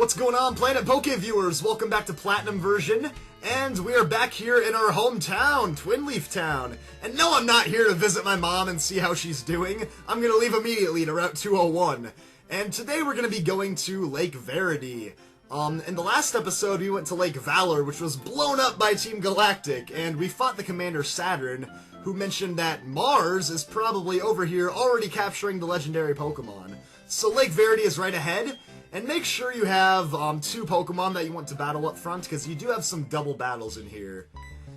What's going on, Planet Poke viewers? Welcome back to Platinum Version, and we are back here in our hometown, Twin Leaf Town. And no, I'm not here to visit my mom and see how she's doing. I'm gonna leave immediately to Route 201. And today we're gonna be going to Lake Verity. In the last episode, we went to Lake Valor, which was blown up by Team Galactic, and we fought the Commander Saturn, who mentioned that Mars is probably over here already capturing the legendary Pokemon. So Lake Verity is right ahead. And make sure you have two Pokemon that you want to battle up front, because you do have some double battles in here.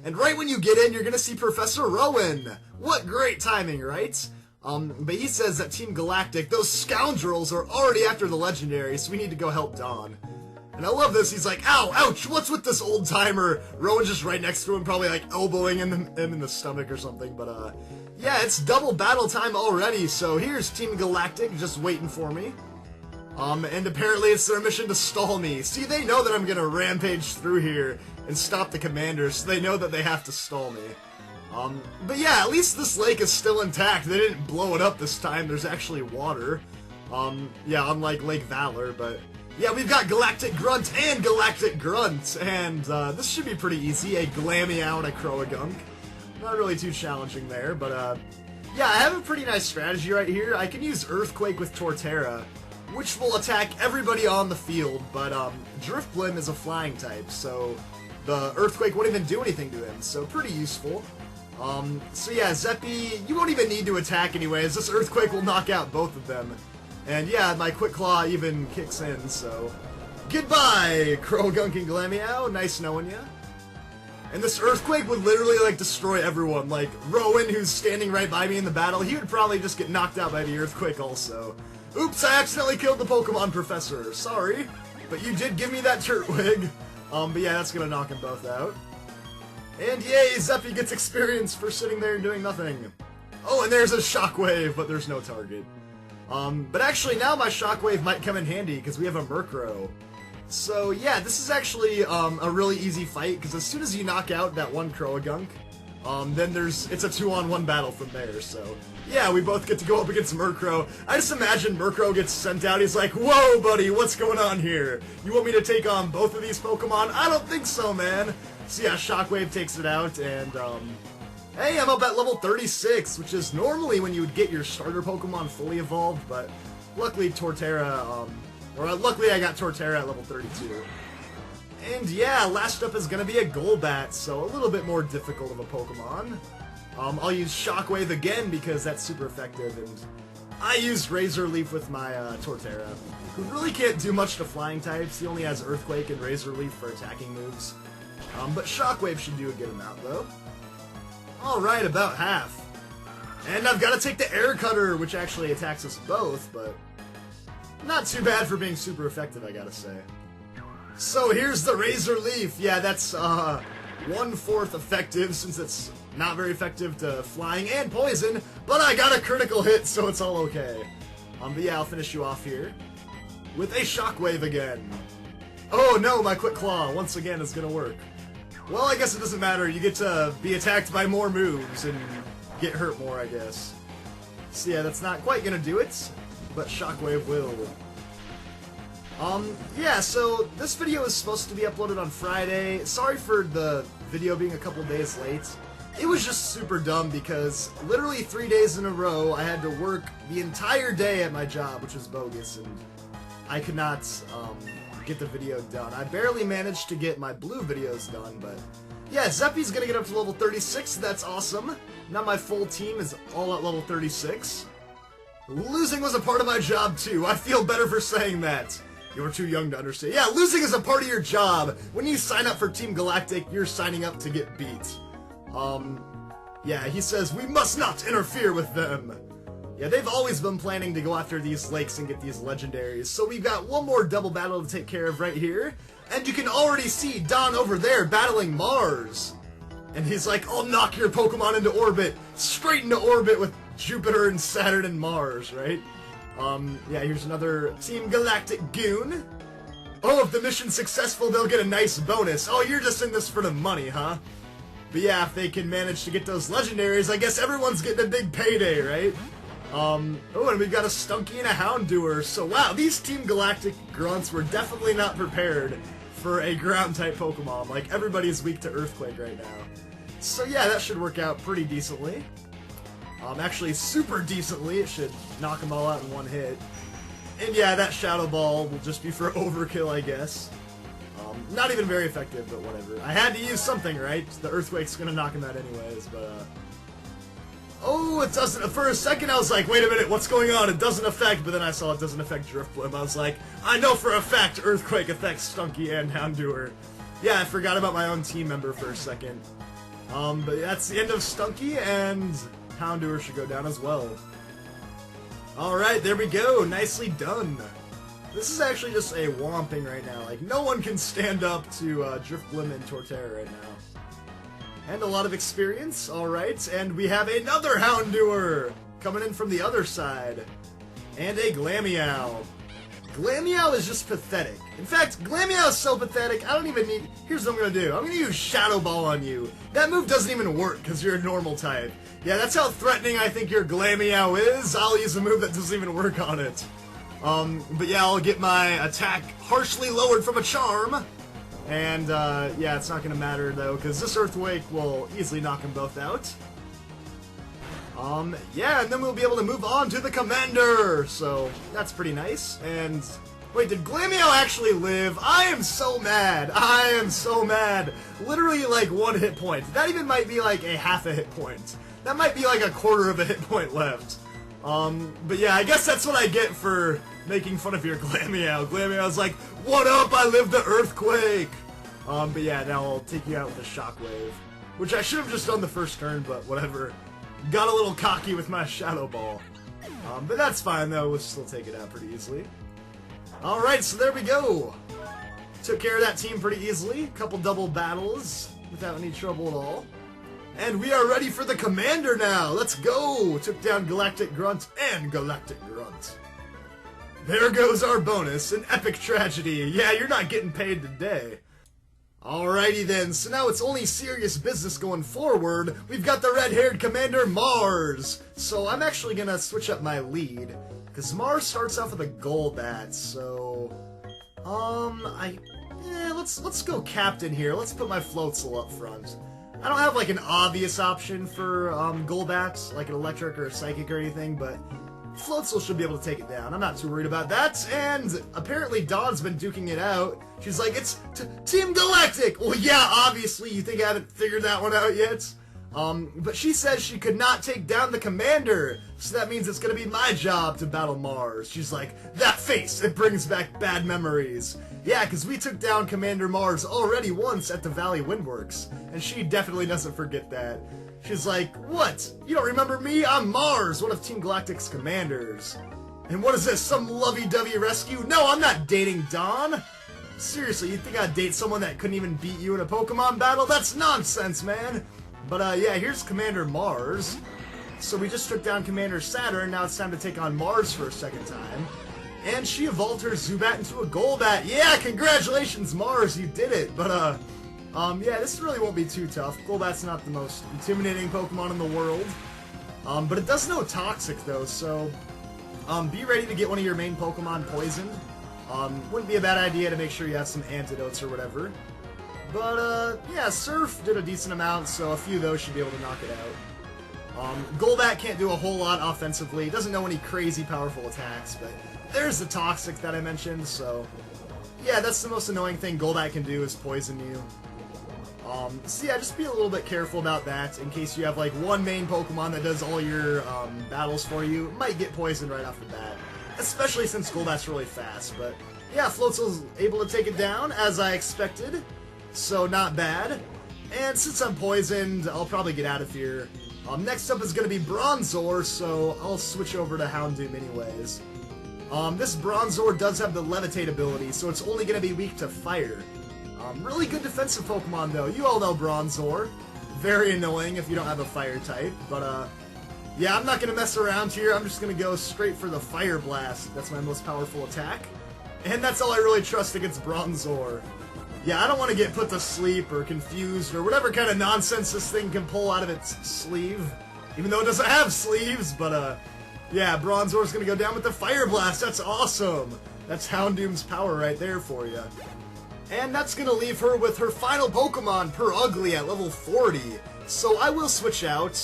And right when you get in, you're going to see Professor Rowan. What great timing, right? But he says that Team Galactic, those scoundrels, are already after the legendary, so we need to go help Dawn. And I love this. He's like, ow, ouch, what's with this old-timer? Rowan's just right next to him, probably like elbowing him in the stomach or something. But yeah, it's double battle time already, so here's Team Galactic just waiting for me. And apparently it's their mission to stall me. See, they know that I'm gonna rampage through here and stop the commanders, so they know that they have to stall me. But yeah, at least this lake is still intact. They didn't blow it up this time. There's actually water. Yeah, unlike Lake Valor, but yeah, we've got Galactic Grunt and Galactic Grunt, and this should be pretty easy. A Glameow and a Croagunk. Not really too challenging there, but yeah, I have a pretty nice strategy right here. I can use Earthquake with Torterra, which will attack everybody on the field, but Drifblim is a flying type, so the Earthquake won't even do anything to him, so pretty useful. So yeah, Zeppy, you won't even need to attack anyways. This Earthquake will knock out both of them. And yeah, my Quick Claw even kicks in, so goodbye, Croagunk and Glameow. Nice knowing ya. And this Earthquake would literally, like, destroy everyone. Like, Rowan, who's standing right by me in the battle, he would probably just get knocked out by the Earthquake also. Oops, I accidentally killed the Pokemon Professor. Sorry. But you did give me that Turtwig. But yeah, that's gonna knock them both out. And yay, Zeppy gets experience for sitting there and doing nothing. Oh, and there's a Shockwave, but there's no target. But actually now my Shockwave might come in handy, because we have a Murkrow. So yeah, this is actually a really easy fight, because as soon as you knock out that one Croagunk, then it's a 2-on-1 battle from there, so yeah, we both get to go up against Murkrow. I just imagine Murkrow gets sent out, he's like, whoa, buddy, what's going on here? You want me to take on both of these Pokemon? I don't think so, man. So yeah, Shockwave takes it out, and hey, I'm up at level 36, which is normally when you would get your starter Pokemon fully evolved, but luckily Torterra, luckily I got Torterra at level 32. And yeah, last up is going to be a Golbat, so a little bit more difficult of a Pokemon. I'll use Shockwave again because that's super effective, and I used Razor Leaf with my Torterra, who really can't do much to flying types. He only has Earthquake and Razor Leaf for attacking moves. But Shockwave should do a good amount, though. Alright, about half. And I've got to take the Air Cutter, which actually attacks us both, but not too bad for being super effective, I gotta say. So here's the Razor Leaf. Yeah, that's 1/4 effective, since it's not very effective to flying and poison, but I got a critical hit, so it's all okay. But yeah, I'll finish you off here with a Shockwave again. Oh no, my Quick Claw once again is gonna work. Well, I guess it doesn't matter. You get to be attacked by more moves and get hurt more, I guess. So yeah, that's not quite gonna do it, but Shockwave will. Yeah, so this video is supposed to be uploaded on Friday. Sorry for the video being a couple days late. It was just super dumb because literally 3 days in a row I had to work the entire day at my job, which was bogus, and I could not get the video done. I barely managed to get my blue videos done, but yeah, Zeppy's gonna get up to level 36, that's awesome. Now my full team is all at level 36. Losing was a part of my job too. I feel better for saying that. You're too young to understand. Yeah, losing is a part of your job. When you sign up for Team Galactic, you're signing up to get beat. Yeah, he says, we must not interfere with them. Yeah, they've always been planning to go after these lakes and get these legendaries, so we've got one more double battle to take care of right here, and you can already see Don over there battling Mars. And he's like, I'll knock your Pokemon into orbit, straight into orbit with Jupiter and Saturn and Mars, right? Yeah, here's another Team Galactic Goon. Oh, if the mission's successful, they'll get a nice bonus. Oh, you're just in this for the money, huh? But yeah, if they can manage to get those legendaries, I guess everyone's getting a big payday, right? Oh, and we've got a Stunky and a Houndour. So, wow, these Team Galactic Grunts were definitely not prepared for a ground-type Pokemon. Like, everybody's weak to Earthquake right now. So, yeah, that should work out pretty decently. Actually, super decently. It should knock them all out in one hit. And, yeah, that Shadow Ball will just be for overkill, I guess. Not even very effective, but whatever. I had to use something, right? The Earthquake's gonna knock him out anyways, but, oh, it doesn't. For a second, I was like, wait a minute, what's going on? It doesn't affect, but then I saw it doesn't affect Drifblim. I was like, I know for a fact Earthquake affects Stunky and Houndour. Yeah, I forgot about my own team member for a second. But that's the end of Stunky, and Houndour should go down as well. Alright, there we go. Nicely done. This is actually just a whomping right now. Like, no one can stand up to Drifblim and Torterra right now. And a lot of experience, alright. And we have another Houndour coming in from the other side. And a Glameow. Glameow is just pathetic. In fact, Glameow is so pathetic, I don't even need... Here's what I'm gonna do. I'm gonna use Shadow Ball on you. That move doesn't even work, because you're a normal type. Yeah, that's how threatening I think your Glameow is. I'll use a move that doesn't even work on it. But yeah, I'll get my attack harshly lowered from a charm. And, yeah, it's not gonna matter, though, because this Earthquake will easily knock them both out. Yeah, and then we'll be able to move on to the Commander! So, that's pretty nice. And, wait, did Glameow actually live? I am so mad! I am so mad! Literally, like, 1 hit point. That even might be, like, a half a hit point. That might be, like, a quarter of a hit point left. But yeah, I guess that's what I get for making fun of your Glameow. Glameow's like, what up, I lived the Earthquake! But yeah, now I'll take you out with a Shockwave. Which I should have just done the first turn, but whatever. Got a little cocky with my Shadow Ball. But that's fine though, we'll still take it out pretty easily. Alright, so there we go! Took care of that team pretty easily. Couple double battles without any trouble at all. And we are ready for the Commander now! Let's go! Took down Galactic Grunt and Galactic Grunt. There goes our bonus, an epic tragedy. Yeah, you're not getting paid today. Alrighty then, so now it's only serious business going forward. We've got the red-haired Commander Mars. So I'm actually gonna switch up my lead, because Mars starts off with a Golbat, so... let's go Captain here. Let's put my Floatzel up front. I don't have, like, an obvious option for, Golbat, like an Electric or a Psychic or anything, but Floatzel should be able to take it down. I'm not too worried about that, and apparently Dawn's been duking it out. She's like, it's Team Galactic! Well, yeah, obviously, you think I haven't figured that one out yet? But she says she could not take down the Commander, so that means it's gonna be my job to battle Mars. She's like, that face, it brings back bad memories. Yeah, because we took down Commander Mars already once at the Valley Windworks, and she definitely doesn't forget that. She's like, what? You don't remember me? I'm Mars, one of Team Galactic's commanders. And what is this, some lovey-dovey rescue? No, I'm not dating Dawn! Seriously, you think I'd date someone that couldn't even beat you in a Pokemon battle? That's nonsense, man! But, yeah, here's Commander Mars. So we just took down Commander Saturn, now it's time to take on Mars for a second time. And she evolved her Zubat into a Golbat. Yeah, congratulations, Mars, you did it. But, yeah, this really won't be too tough. Golbat's not the most intimidating Pokemon in the world. But it does know Toxic, though, so... be ready to get one of your main Pokemon poisoned. Wouldn't be a bad idea to make sure you have some antidotes or whatever. But, yeah, Surf did a decent amount, so a few of those should be able to knock it out. Golbat can't do a whole lot offensively. Doesn't know any crazy powerful attacks, but there's the Toxic that I mentioned, so... Yeah, that's the most annoying thing Golbat can do, is poison you. So yeah, just be a little bit careful about that, in case you have, like, one main Pokemon that does all your, battles for you. It might get poisoned right off the bat. Especially since Golbat's really fast, but... Yeah, Floatzel's able to take it down, as I expected. So, not bad. And since I'm poisoned, I'll probably get out of here. Next up is going to be Bronzor, so I'll switch over to Houndoom anyways. This Bronzor does have the Levitate ability, so it's only going to be weak to fire. Really good defensive Pokemon, though. You all know Bronzor. Very annoying if you don't have a fire type, but, yeah, I'm not going to mess around here. I'm just going to go straight for the Fire Blast. That's my most powerful attack. And that's all I really trust against Bronzor. Yeah, I don't want to get put to sleep or confused or whatever kind of nonsense this thing can pull out of its sleeve. Even though it doesn't have sleeves, but, Yeah, Bronzor's gonna go down with the Fire Blast. That's awesome. That's Houndoom's power right there for you. And that's gonna leave her with her final Pokemon, Purugly, at level 40. So I will switch out.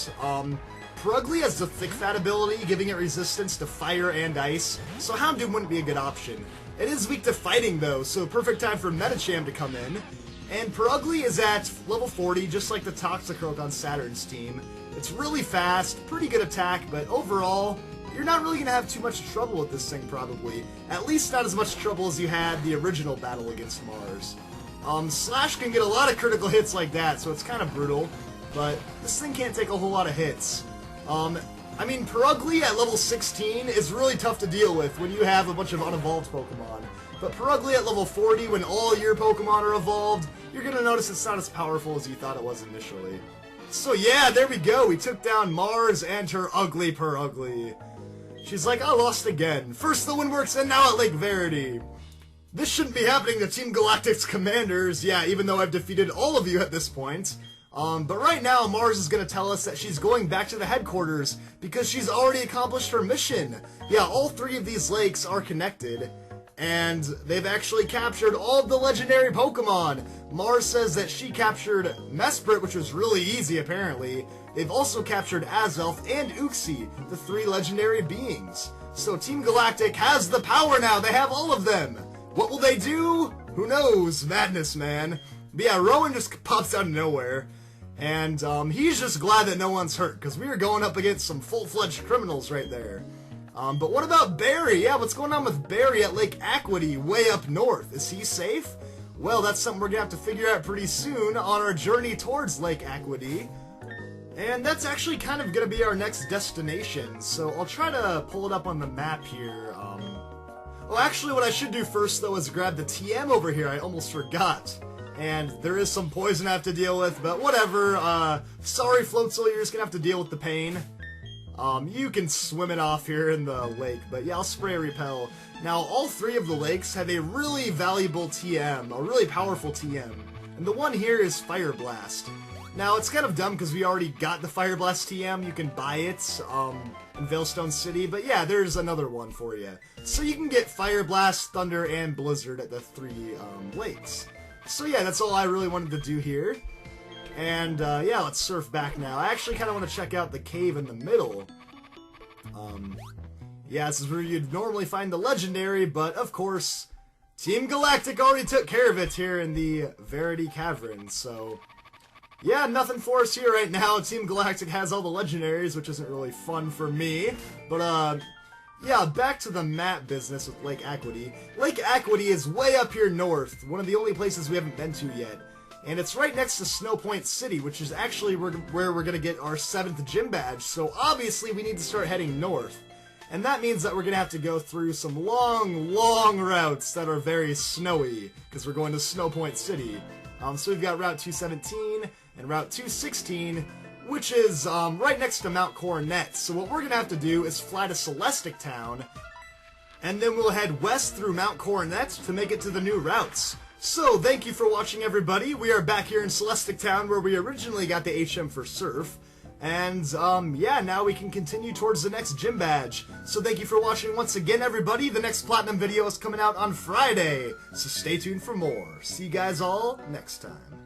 Purugly has the Thick Fat ability, giving it resistance to fire and ice, so Houndoom wouldn't be a good option. It is weak to fighting though, so perfect time for Medicham to come in. And Purugly is at level 40, just like the Toxicroak on Saturn's team. It's really fast, pretty good attack, but overall, you're not really going to have too much trouble with this thing, probably. At least not as much trouble as you had the original battle against Mars. Slash can get a lot of critical hits like that, so it's kind of brutal, but this thing can't take a whole lot of hits. I mean, Purugly at level 16 is really tough to deal with when you have a bunch of unevolved Pokemon. But Purugly at level 40, when all your Pokemon are evolved, you're going to notice it's not as powerful as you thought it was initially. So yeah, there we go. We took down Mars and her ugly Purugly. She's like, I lost again. First the Windworks and now at Lake Verity. This shouldn't be happening to Team Galactic's commanders, yeah, even though I've defeated all of you at this point. But right now, Mars is going to tell us that she's going back to the headquarters because she's already accomplished her mission. Yeah, all three of these lakes are connected, and they've actually captured all of the legendary Pokemon. Mars says that she captured Mesprit, which was really easy apparently. They've also captured Azelf and Uxie, the three legendary beings. So Team Galactic has the power now, they have all of them. What will they do? Who knows? Madness, man. But yeah, Rowan just pops out of nowhere. And he's just glad that no one's hurt, because we were going up against some full-fledged criminals right there. But what about Barry? Yeah, what's going on with Barry at Lake Equity, way up north? Is he safe? Well, that's something we're going to have to figure out pretty soon on our journey towards Lake Equity. And that's actually kind of going to be our next destination, so I'll try to pull it up on the map here. Well, actually, what I should do first, though, is grab the TM over here. I almost forgot. And there is some poison I have to deal with, but whatever. Sorry, Floatzel, you're just gonna have to deal with the pain. You can swim it off here in the lake, but yeah, I'll spray repel. Now, all three of the lakes have a really valuable TM, a really powerful TM. And the one here is Fire Blast. Now, it's kind of dumb because we already got the Fire Blast TM. You can buy it in Veilstone City, but yeah, there's another one for you. So you can get Fire Blast, Thunder, and Blizzard at the three lakes. So yeah, that's all I really wanted to do here. And yeah, let's surf back now. I actually kind of want to check out the cave in the middle. Yeah, this is where you'd normally find the legendary, but of course, Team Galactic already took care of it here in the Verity Cavern, so yeah, nothing for us here right now. Team Galactic has all the legendaries, which isn't really fun for me, but yeah, back to the map business with Lake Equity. Lake Equity is way up here north, one of the only places we haven't been to yet. And it's right next to Snowpoint City, which is actually where we're going to get our 7th gym badge, so obviously we need to start heading north. And that means that we're going to have to go through some long, long routes that are very snowy, because we're going to Snowpoint City. So we've got Route 217 and Route 216, which is right next to Mount Coronet. So what we're going to have to do is fly to Celestic Town, and then we'll head west through Mount Coronet to make it to the new routes. So thank you for watching, everybody. We are back here in Celestic Town, where we originally got the HM for Surf. And yeah, now we can continue towards the next gym badge. So thank you for watching once again, everybody. The next Platinum video is coming out on Friday, so stay tuned for more. See you guys all next time.